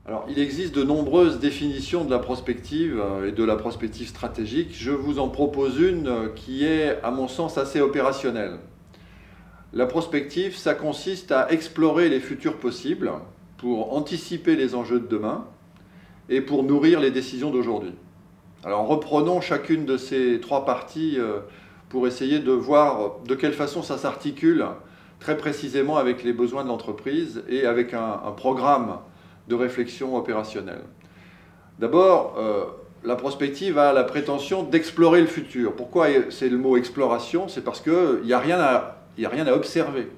Alors, il existe de nombreuses définitions de la prospective et de la prospective stratégique. Je vous en propose une qui est, à mon sens, assez opérationnelle. La prospective, ça consiste à explorer les futurs possibles pour anticiper les enjeux de demain et pour nourrir les décisions d'aujourd'hui. Alors, reprenons chacune de ces trois parties pour essayer de voir de quelle façon ça s'articule très précisément avec les besoins de l'entreprise et avec un programme de réflexion opérationnelle. D'abord, la prospective a la prétention d'explorer le futur. Pourquoi c'est le mot exploration? C'est parce qu'il n'y a rien à observer.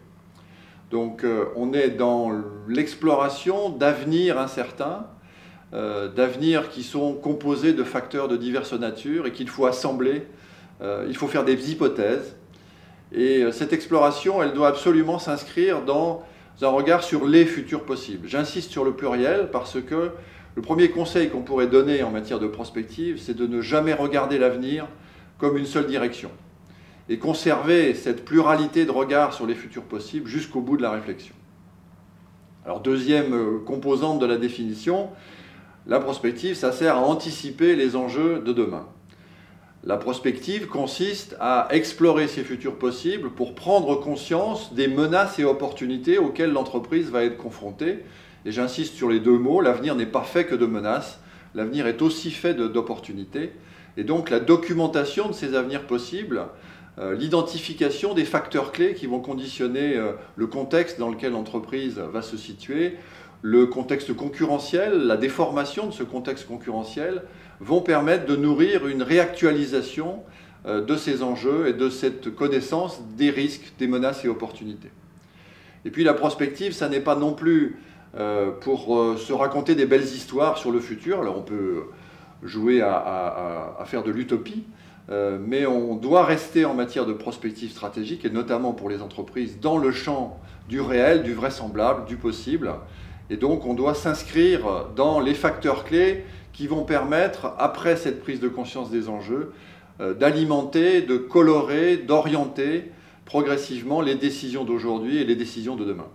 Donc on est dans l'exploration d'avenirs incertains, d'avenirs qui sont composés de facteurs de diverses natures et qu'il faut assembler, il faut faire des hypothèses. Et cette exploration, elle doit absolument s'inscrire dans un regard sur les futurs possibles. J'insiste sur le pluriel parce que le premier conseil qu'on pourrait donner en matière de prospective, c'est de ne jamais regarder l'avenir comme une seule direction et conserver cette pluralité de regards sur les futurs possibles jusqu'au bout de la réflexion. Alors, deuxième composante de la définition, la prospective, ça sert à anticiper les enjeux de demain. La prospective consiste à explorer ces futurs possibles pour prendre conscience des menaces et opportunités auxquelles l'entreprise va être confrontée. Et j'insiste sur les deux mots, l'avenir n'est pas fait que de menaces, l'avenir est aussi fait d'opportunités. Et donc la documentation de ces avenirs possibles, l'identification des facteurs clés qui vont conditionner le contexte dans lequel l'entreprise va se situer, le contexte concurrentiel, la déformation de ce contexte concurrentiel, vont permettre de nourrir une réactualisation de ces enjeux et de cette connaissance des risques, des menaces et opportunités. Et puis la prospective, ça n'est pas non plus pour se raconter des belles histoires sur le futur. Alors on peut jouer à faire de l'utopie, mais on doit rester en matière de prospective stratégique, et notamment pour les entreprises, dans le champ du réel, du vraisemblable, du possible. Et donc on doit s'inscrire dans les facteurs clés qui vont permettre, après cette prise de conscience des enjeux, d'alimenter, de colorer, d'orienter progressivement les décisions d'aujourd'hui et les décisions de demain.